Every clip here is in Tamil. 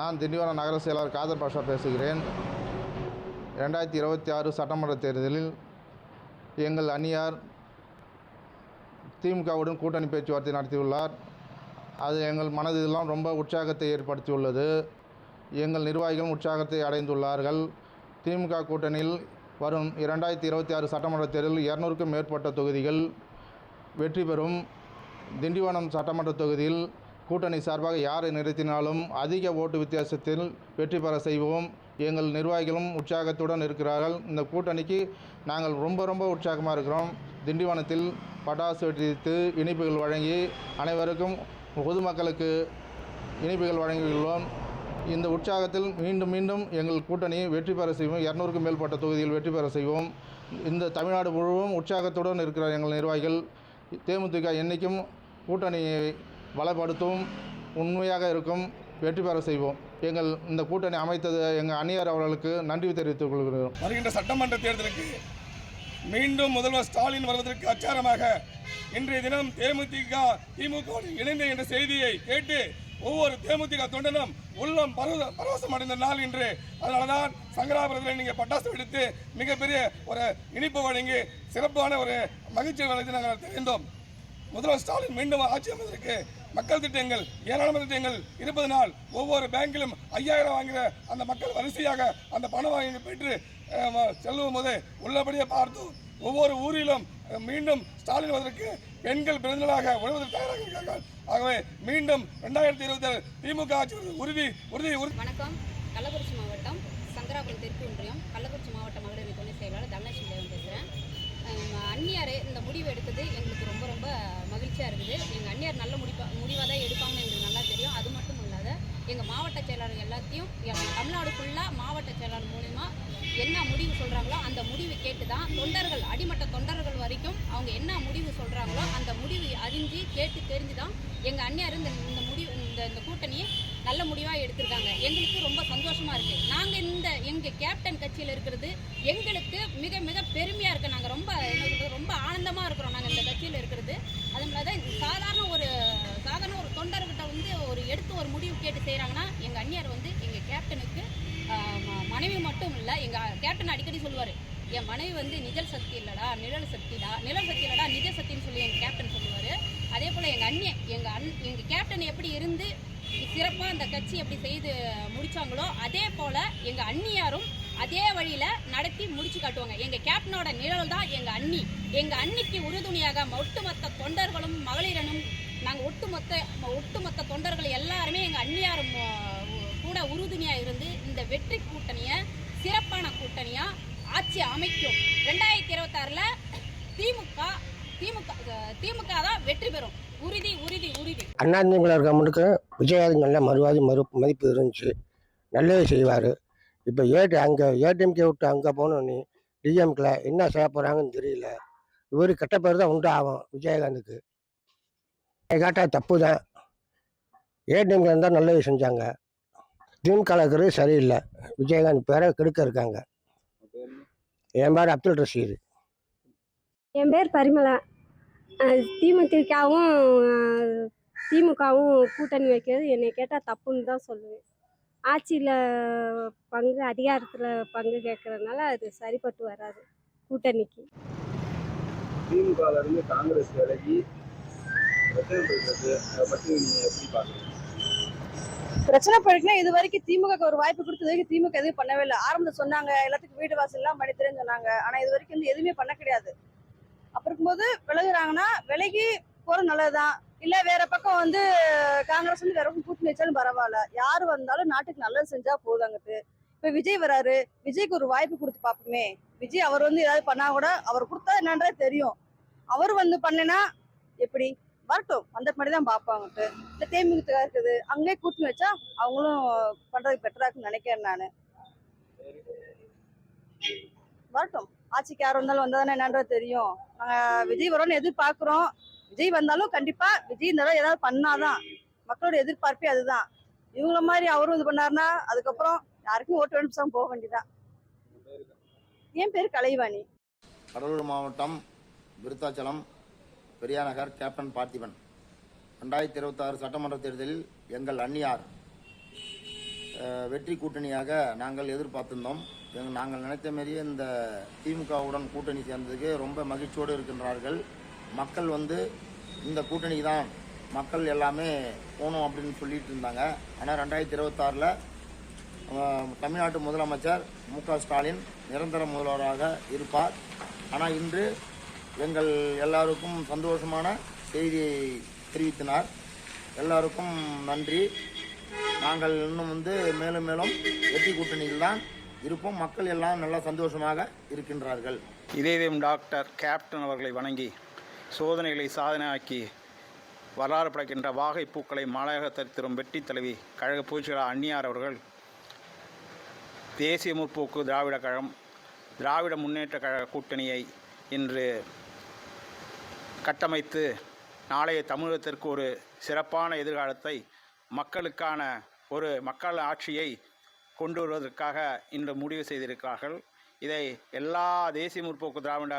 நான் திண்டிவனம் நகர செயலாளர் காதர் பாஷா பேசுகிறேன். 2026 சட்டமன்ற தேர்தலில் எங்கள் அணியார் திமுகவுடன் கூட்டணி பேச்சுவார்த்தை நடத்தியுள்ளார். அது எங்கள் மனதிலெல்லாம் ரொம்ப உற்சாகத்தை ஏற்படுத்தியுள்ளது. எங்கள் நிர்வாகிகளும் உற்சாகத்தை அடைந்துள்ளார்கள். திமுக கூட்டணியில் வரும் 2026 சட்டமன்ற தேர்தலில் 200க்கும் மேற்பட்ட தொகுதிகள் வெற்றி பெறும். திண்டிவனம் சட்டமன்ற தொகுதியில் கூட்டணி சார்பாக யாரை நிறுத்தினாலும் அதிக ஓட்டு வித்தியாசத்தில் வெற்றி பெற செய்வோம். எங்கள் நிர்வாகிகளும் உற்சாகத்துடன் இருக்கிறார்கள். இந்த கூட்டணிக்கு நாங்கள் ரொம்ப உற்சாகமாக இருக்கிறோம். திண்டிவனத்தில் பட்டாசு வெடித்து இனிப்புகள் வழங்கி அனைவருக்கும் பொதுமக்களுக்கு இனிப்புகள் வழங்கியுள்ளோம். இந்த உற்சாகத்தில் மீண்டும் எங்கள் கூட்டணியை வெற்றி பெற செய்வோம். 200க்கும் மேற்பட்ட தொகுதியில் வெற்றி பெற செய்வோம். இந்த தமிழ்நாடு முழுவதும் உற்சாகத்துடன் இருக்கிற எங்கள் நிர்வாகிகள் தேமுதிக என்றைக்கும் கூட்டணியை பலப்படுத்தும், உண்மையாக இருக்கும், வெற்றி பெற செய்வோம். எங்கள் இந்த கூட்டணி அமைத்தது எங்கள் அணியார் அவர்களுக்கு நன்றி தெரிவித்துக் கொள்கிறோம். வருகின்ற சட்டமன்ற தேர்தலுக்கு மீண்டும் முதல்வர் ஸ்டாலின் வருவதற்கு அச்சாரமாக இன்றைய தினம் தேமுதிக திமுக இணைந்த என்ற செய்தியை கேட்டு ஒவ்வொரு தேமுதிக தொண்டனும் உள்ளம் பரவசம் அடைந்த நாள் இன்று. அதனாலதான் சங்கராபுரத்தில் நீங்கள் பட்டாசு வெடித்து மிகப்பெரிய ஒரு இனிப்பு வழங்கி சிறப்பான ஒரு மகிழ்ச்சி வழங்கி நாங்கள் தெரிந்தோம். முதல்வர் ஸ்டாலின் மீண்டும் ஆட்சி அமைவதற்கு மக்கள் திட்டங்கள் ஏராளமான திட்டங்கள் இருப்பதனால் ஒவ்வொரு பேங்கிலும் 5000 வாங்குகிற அந்த மக்கள் வரிசையாக அந்த பணம் வாங்கி பெற்று செல்லும் போது உள்ளபடியே பார்த்தோம். ஒவ்வொரு ஊரிலும் மீண்டும் ஸ்டாலின் வருவதற்கு பெண்கள் பிறந்தலாக உழைவதற்கு தயாராக இருக்கிறார்கள். ஆகவே மீண்டும் 2027 திமுக ஆட்சி உறுதி. வணக்கம். கள்ளக்குறிச்சி மாவட்டம் சங்கராபுரம் தெற்கு ஒன்றியம் கள்ளக்குறிச்சி மாவட்ட மகளிர் துணை செயலாளர் தனலட்சுமி தேவன் பேசுகிறேன். அந்நியார் இந்த முடிவு எடுத்தது எங்களுக்கு ரொம்ப மகிழ்ச்சியாக இருக்குது. எங்கள் அந்நியார் நல்ல முடிவாக தான் எடுப்பாங்கன்னு எங்களுக்கு நல்லா தெரியும். அது மட்டும் இல்லாத எங்கள் மாவட்ட செயலாளர் எல்லாத்தையும் தமிழ்நாடு ஃபுல்லாக மாவட்ட செயலாளர் மூலிமா என்ன முடிவு சொல்கிறாங்களோ அந்த முடிவு கேட்டு தான் தொண்டர்கள், அடிமட்ட தொண்டர்கள் வரைக்கும் அவங்க என்ன முடிவு சொல்கிறாங்களோ அந்த முடிவு அறிஞ்சு கேட்டு தெரிஞ்சு தான் எங்கள் அந்நியார் இந்த முடிவு இந்த கூட்டணியை நல்ல முடிவாக எடுத்திருக்காங்க. எங்களுக்கு ரொம்ப சந்தோஷமாக இருக்குது. நாங்கள் எங்கள் கேப்டன் கட்சியில் இருக்கிறது எங்களுக்கு மிக பெருமையாக இருக்குது. நாங்கள் ரொம்ப ஆனந்தமாக இருக்கிறோம் நாங்கள் இந்த கட்சியில் இருக்கிறது. அதனால தான் சாதாரண ஒரு தொண்டர்கிட்ட எடுத்து ஒரு முடிவு கேட்டு செய்கிறாங்கன்னா எங்கள் அந்நியார் எங்கள் கேப்டனுக்கு மனைவி மட்டும் இல்லை, எங்கள் கேப்டன் அடிக்கடி சொல்லுவார், என் மனைவி நிழல் சக்தி இல்லைடா நிழல் சக்திடா, நிழல் சக்தி இல்லைடா நிஜ சக்தின்னு சொல்லி எங்கள் கேப்டன் சொல்லுவார். அதே போல் எங்கள் கேப்டன் எப்படி இருந்து சிறப்பாக அந்த கட்சி எப்படி செய்து முடித்தாங்களோ அதே போல் எங்கள் அண்ணியாரும் அதே வழியில் நடத்தி முடிச்சு காட்டுவாங்க. எங்கள் கேப்டனோட நிழல் தான் எங்கள் அண்ணிக்கு உறுதுணையாக ஒட்டுமொத்த தொண்டர்களும் மகளிரனும் நாங்கள் ஒட்டுமொத்த தொண்டர்கள் எல்லாருமே எங்கள் அண்ணியாரும் கூட உறுதுணையாக இருந்து இந்த வெற்றி கூட்டணியை சிறப்பான கூட்டணியாக ஆட்சி அமைக்கும். 2026 திமுக தான் வெற்றி பெறும். உறுதி. அண்ணாதிமுக இருக்க முழுக்க விஜயாவுக்கு நல்ல மதிப்பு இருந்துச்சு, நல்லது செய்வார். இப்போ ஏடிஎம்கே விட்டு அங்கே போனோன்னு டிஎம்கில் என்ன செய்ய போகிறாங்கன்னு தெரியல. இவர் கெட்ட பேர் தான் உண்டு ஆகும் விஜயகாந்துக்கு. கேட்டால் தப்பு தான். ஏடிஎம்கில் இருந்தால் நல்லது செஞ்சாங்க. திமுக இருக்கிறது சரியில்லை. விஜயகாந்த் பேரை கெடுக்க இருக்காங்க. என் பேர் அப்துல் ரஷீது. என் பேர் பரிமளா. திமுகவும் கூட்டணி வைக்கிறது என்னை கேட்டால் தப்புன்னு தான் சொல்லுவேன். ஆட்சியில் அதிகாரத்தில் பங்கு கேட்கறதுனால அது சரிப்பட்டு வராது கூட்டணிக்கு. திமுகவிலிருந்து காங்கிரஸ் விலகி பிரச்சனை போயிட்டுனா இது வரைக்கும் திமுக ஒரு வாய்ப்பு கொடுத்தது திமுக எதுவும் பண்ணவே இல்லை. ஆரம்பத்தில் சொன்னாங்க எல்லாத்துக்கும் வீடு வாசல் எல்லாம் பண்ணி தரேன்னு சொன்னாங்க. ஆனால் இது வரைக்கும் எதுவுமே பண்ண கிடையாது. அப்ப இருக்கும்போது விலகுறாங்கன்னா விலகி போறது நல்லதுதான். இல்ல வேற பக்கம் காங்கிரஸ் வேற கூட்டணி வச்சாலும் பரவாயில்ல. யாரு வந்தாலும் நாட்டுக்கு நல்லது செஞ்சா போதாங்கட்டு. இப்ப விஜய் வராரு, விஜய்க்கு ஒரு வாய்ப்பு கொடுத்து பாப்போமே. விஜய் அவர் ஏதாவது பண்ணா கூட அவர் கொடுத்தா என்னன்றே தெரியும். அவர் பண்ணனா எப்படி வரட்டும், அந்த மாதிரிதான் பாப்பாங்கட்டு. இந்த தேமுதிக இருக்குது அங்கே கூட்டணி வச்சா அவங்களும் பண்றதுக்கு பெட்டரா இருக்குன்னு நினைக்கிறேன் நானு. வரட்டும், ஆட்சிக்கு யார் வந்தாலும் வந்தாதானே என்னன்றது தெரியும். நாங்க விஜய் வரும்னு எதிர்பார்க்கிறோம். விஜய் வந்தாலும் கண்டிப்பா விஜய் இந்த ஏதாவது பண்ணாதான் மக்களோட எதிர்பார்ப்பே அதுதான். இவங்கள மாதிரி அவரும் இது பண்ணாருன்னா அதுக்கப்புறம் யாருக்கும் ஓட்டு வேணும் போக வேண்டியதான். என் பேர் கலைவாணி. கடலூர் மாவட்டம் விருத்தாச்சலம் பெரியாநகர் கேப்டன் பார்த்திபன். 2026 சட்டமன்ற தேர்தலில் எங்கள் அந்நியார் வெற்றி கூட்டணியாக நாங்கள் எதிர்பார்த்திருந்தோம். நாங்கள் நினைத்த மாரியே இந்த திமுகவுடன் கூட்டணி சேர்ந்ததுக்கு ரொம்ப மகிழ்ச்சியோடு இருக்கின்றார்கள். மக்கள் இந்த கூட்டணிக்கு தான் மக்கள் எல்லாமே போகணும் அப்படின்னு சொல்லிட்டு இருந்தாங்க. ஆனால் 2026 தமிழ்நாட்டு முதலமைச்சர் மு.க. ஸ்டாலின் நிரந்தர முதல்வராக இருப்பார். ஆனால் இன்று எங்கள் எல்லாருக்கும் சந்தோஷமான செய்தியை தெரிவித்தனர். எல்லாருக்கும் நன்றி. நாங்கள் இன்னும் மேலும் மேலும் வெற்றி கூட்டணியில் தான் இருப்போம். மக்கள் எல்லாம் நல்லா சந்தோஷமாக இருக்கின்றார்கள். இதயம் டாக்டர் கேப்டன் அவர்களை வணங்கி சோதனைகளை சாதனையாக்கி வரலாறு படைக்கின்ற வாகை பூக்களை மாலையாக தரித்திரும் வெற்றி தலைவி கழக பொதுச்செயலாளர் அன்னியார் அவர்கள் தேசிய முற்போக்கு திராவிட கழகம் திராவிட முன்னேற்ற கழக கூட்டணியை இன்று கட்டமைத்து நாளைய தமிழகத்திற்கு ஒரு சிறப்பான எதிர்காலத்தை மக்களுக்கான ஒரு மக்கள் ஆட்சியை கொண்டு வருவதற்காக இன்று முடிவு செய்திருக்கிறார்கள். இதை எல்லா தேசிய முற்போக்கு திராவிட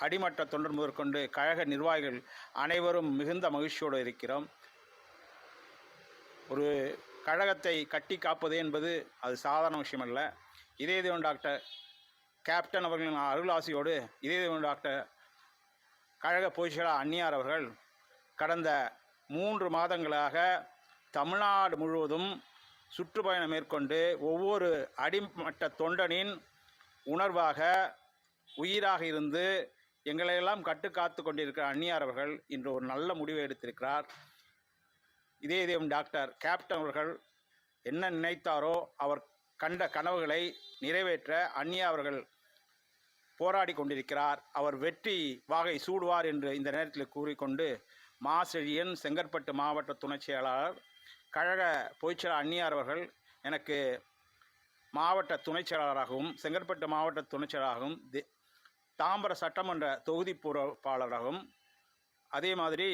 அடிமட்ட தொண்டர் முதற்கொண்டு கழக நிர்வாகிகள் அனைவரும் மிகுந்த மகிழ்ச்சியோடு இருக்கிறோம். ஒரு கழகத்தை கட்டி காப்பது என்பது அது சாதாரண விஷயமல்ல. இதயம் டாக்டர் கேப்டன் அவர்களின் அருளாசியோடு இதயம் டாக்டர் கழக பொதுச்செயலாளர் அன்னியார் அவர்கள் கடந்த 3 மாதங்களாக தமிழ்நாடு முழுவதும் சுற்றுப்பயணம் மேற்கொண்டு ஒவ்வொரு அடிமட்ட தொண்டனின் உணர்வாக உயிராக இருந்து எங்களையெல்லாம் கட்டுக்காத்து கொண்டிருக்கிற அன்னியார் அவர்கள் இன்று ஒரு நல்ல முடிவை எடுத்திருக்கிறார். இதயம் டாக்டர் கேப்டன் அவர்கள் என்ன நினைத்தாரோ அவர் கண்ட கனவுகளை நிறைவேற்ற அன்னியார் அவர்கள் போராடி கொண்டிருக்கிறார். அவர் வெற்றி வாகை சூடுவார் என்று இந்த நேரத்தில் கூறிக்கொண்டு மாசெழியன் செங்கற்பட்டு மாவட்ட துணைச் செயலாளர் கழக பொதுச்செயலாளர் அன்னியார் அவர்கள் எனக்கு மாவட்ட துணைச் செயலாளராகவும் செங்கற்பட்டு மாவட்ட துணைச் செயலாளராகவும் தாம்பரம் சட்டமன்ற தொகுதி பொறுப்பாளராகவும் அதே மாதிரி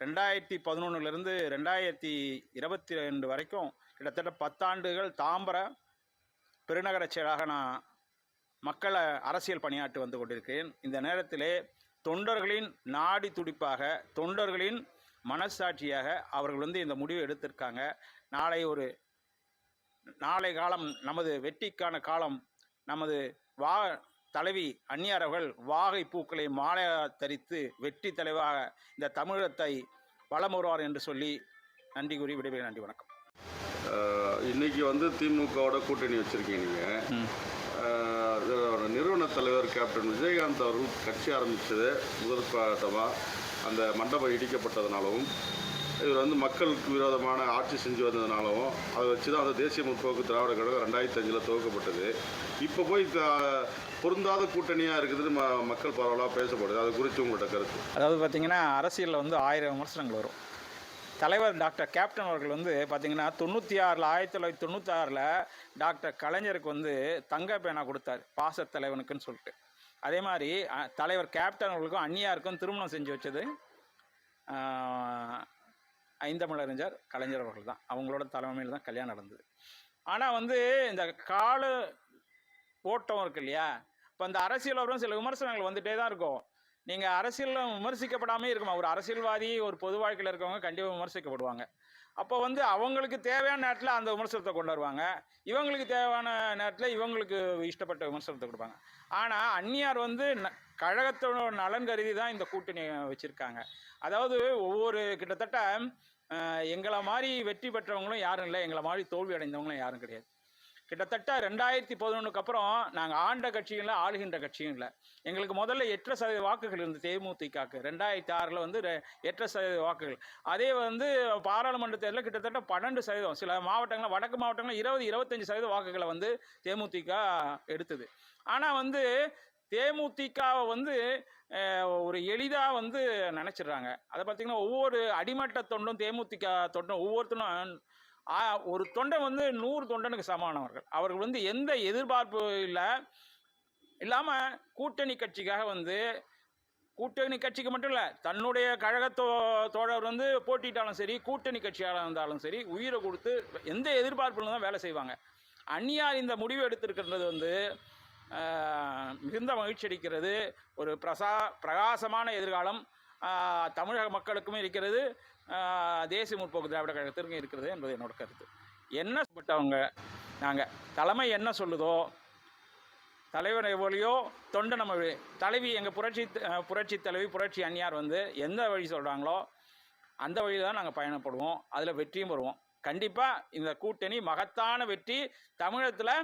2011 2022 வரைக்கும் கிட்டத்தட்ட 10 ஆண்டுகள் தாம்பர பெருநகர செயலாக நான் மக்களை அரசியல் பணியாற்றி வந்து கொண்டிருக்கிறேன். இந்த நேரத்திலே தொண்டர்களின் நாடி துடிப்பாக தொண்டர்களின் மனசாட்சியாக அவர்கள் இந்த முடிவை எடுத்திருக்காங்க. நாளை காலம் நமது வெற்றிக்கான காலம். நமது தலைவி அன்னியார் அவர்கள் வாகை பூக்களை மாலையாக தரித்து வெற்றி தலைவாக இந்த தமிழகத்தை வலம் வருவார் என்று சொல்லி நன்றி கூறி விடைபெறுகிறேன். நன்றி, வணக்கம். இன்னைக்கு திமுகவோட கூட்டணி வச்சுருக்கீங்க நீங்கள். நிறுவன தலைவர் கேப்டன் விஜயகாந்த் அவர்கள் கட்சி ஆரம்பித்தது முதற்கட்டமாக அந்த மண்டபம் இடிக்கப்பட்டதுனாலும் இவர் மக்களுக்கு விரோதமான ஆட்சி செஞ்சு வந்ததுனாலும் அதை வச்சு தான் அந்த தேசிய முற்போக்கு திராவிட கழகம் 2005 துவக்கப்பட்டது. இப்போ போய் பொருந்தாத கூட்டணியாக இருக்குதுன்னு மக்கள் பரவலாக பேசப்படுது. அது குறித்து உங்களோட கருத்து? அதாவது பார்த்திங்கன்னா அரசியலில் 1000 விமர்சனங்கள் வரும். தலைவர் டாக்டர் கேப்டன் அவர்கள் பார்த்திங்கன்னா 1996 டாக்டர் கலைஞருக்கு தங்க பேனா கொடுத்தார் பாசத்தலைவனுக்குன்னு சொல்லிட்டு. அதே மாதிரி தலைவர் கேப்டன் அவர்களுக்கும் அன்னியாருக்கும் திருமணம் செஞ்சு வச்சது ஐந்தமிழறிஞர் கலைஞர் அவர்கள் தான். அவங்களோட தலைமையில் தான் கல்யாணம் நடந்தது. ஆனால் இந்த கால ஓட்டம் இருக்கு இல்லையா, இப்போ அந்த அரசியல் வரும் சில விமர்சனங்கள் வந்துகிட்டே தான் இருக்கும். நீங்கள் அரசியலில் விமர்சிக்கப்படாமே இருக்குமா? ஒரு அரசியல்வாதி ஒரு பொது வாழ்க்கையில் இருக்கவங்க கண்டிப்பாக விமர்சிக்கப்படுவாங்க. அப்போ அவங்களுக்கு தேவையான நேரத்தில் அந்த விமர்சனத்தை கொண்டு வருவாங்க, இவங்களுக்கு தேவையான நேரத்தில் இவங்களுக்கு இஷ்டப்பட்ட விமர்சனத்தை கொடுப்பாங்க. ஆனால் அன்னியார் கழகத்தோட நலன் கருதி தான் இந்த கூட்டணியை வச்சுருக்காங்க. அதாவது ஒவ்வொரு கிட்டத்தட்ட எங்களை மாதிரி வெற்றி பெற்றவங்களும் யாரும் இல்லை, எங்களை மாதிரி தோல்வி அடைந்தவங்களும் யாரும் கிடையாது. கிட்டத்தட்ட 2011 அப்புறம் நாங்கள் ஆண்ட கட்சியும் இல்லை, ஆளுகின்ற கட்சியும் இல்லை. எங்களுக்கு முதல்ல 8% வாக்குகள் இருந்தது தேமுதிகக்கு. 2006 8% வாக்குகள். அதே பாராளுமன்ற தேர்தலில் கிட்டத்தட்ட 12%. சில மாவட்டங்களில் வடக்கு மாவட்டங்களில் 20-25% வாக்குகளை தேமுதிக எடுத்தது. ஆனால் தேமுதிகவை ஒரு எளிதாக நினச்சிடுறாங்க. அதை பார்த்திங்கன்னா ஒவ்வொரு அடிமட்ட தொண்டும் தேமுதிக தொண்டும் ஒவ்வொருத்தரும் ஒரு தொண்டன் 100 தொண்டனுக்கு சமானவர்கள். அவர்கள் எந்த எதிர்பார்ப்பு இல்லாமல் கூட்டணி கட்சிக்காக கூட்டணி கட்சிக்கு மட்டும் இல்லை, தன்னுடைய கழகத்தோழர் போட்டிட்டாலும் சரி, கூட்டணி கட்சியாக இருந்தாலும் சரி, உயிரை கொடுத்து எந்த எதிர்பார்ப்புல தான் வேலை செய்வாங்க. அன்னியார் இந்த முடிவு எடுத்திருக்கிறது மிகுந்த மகிழ்ச்சி அளிக்கிறது. ஒரு பிரகாசமான எதிர்காலம் தமிழக மக்களுக்குமே இருக்கிறது, தேசிய முற்போக்கு திராவிட கழகத்திற்கும் இருக்கிறது என்பது என்னோட கருத்து. என்ன பட்டவங்க நாங்கள் தலைமை என்ன சொல்லுதோ, தலைவர் எவ்வளியோ தொண்டை நம்ம தலைவி எங்கள் புரட்சி தலைவி புரட்சி அன்னியார் வந்து எந்த வழி சொல்கிறாங்களோ அந்த வழியில் தான் நாங்கள் பயணப்படுவோம். அதில் வெற்றியும் வருவோம். கண்டிப்பாக இந்த கூட்டணி மகத்தான வெற்றி, தமிழகத்தில்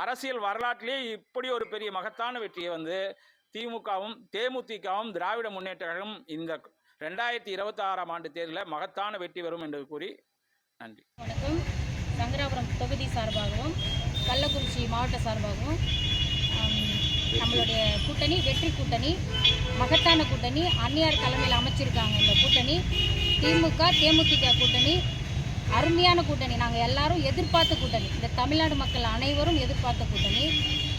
அரசியல் வரலாற்றிலே இப்படி ஒரு பெரிய மகத்தான வெற்றியை வந்து திமுகவும் தேமுதிகவும் திராவிட முன்னேற்ற கழகம் இந்த 2026ஆம் ஆண்டு தேர்தலில் மகத்தான வெற்றி வரும் என்று கூறி நன்றி. வணக்கம். சங்கராபுரம் தொகுதி சார்பாகவும் கள்ளக்குறிச்சி மாவட்ட சார்பாகவும் நம்மளுடைய கூட்டணி வெற்றி கூட்டணி, மகத்தான கூட்டணி. அன்னியார் தலைமையில் அமைச்சிருக்காங்க இந்த கூட்டணி. திமுக தேமுதிக கூட்டணி அருமையான கூட்டணி. நாங்கள் எல்லாரும் எதிர்பார்த்த கூட்டணி. இந்த தமிழ்நாடு மக்கள் அனைவரும் எதிர்பார்த்த கூட்டணி.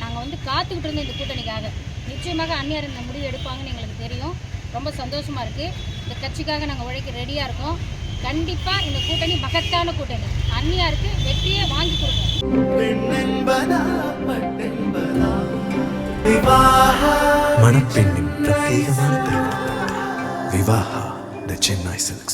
நாங்கள் வந்து காத்துக்கிட்டு இருந்தோம் இந்த கூட்டணிக்காக. நிச்சயமாக அன்னியார் இந்த முடிவு எடுப்பாங்கன்னு எங்களுக்கு தெரியும். ரொம்ப சந்தோஷமாக இருக்குது. இந்த கட்சிக்காக நாங்கள் உழைக்க ரெடியாக இருக்கோம். கண்டிப்பாக இந்த கூட்டணி மகத்தான கூட்டணி. அன்னியாருக்கு வெற்றியை வாங்கி கொடுப்போம். மணப்பெண்ணின் பிரத்யேகமான திருமணம் விவாஹா தி சென்னை சில்க்ஸ்.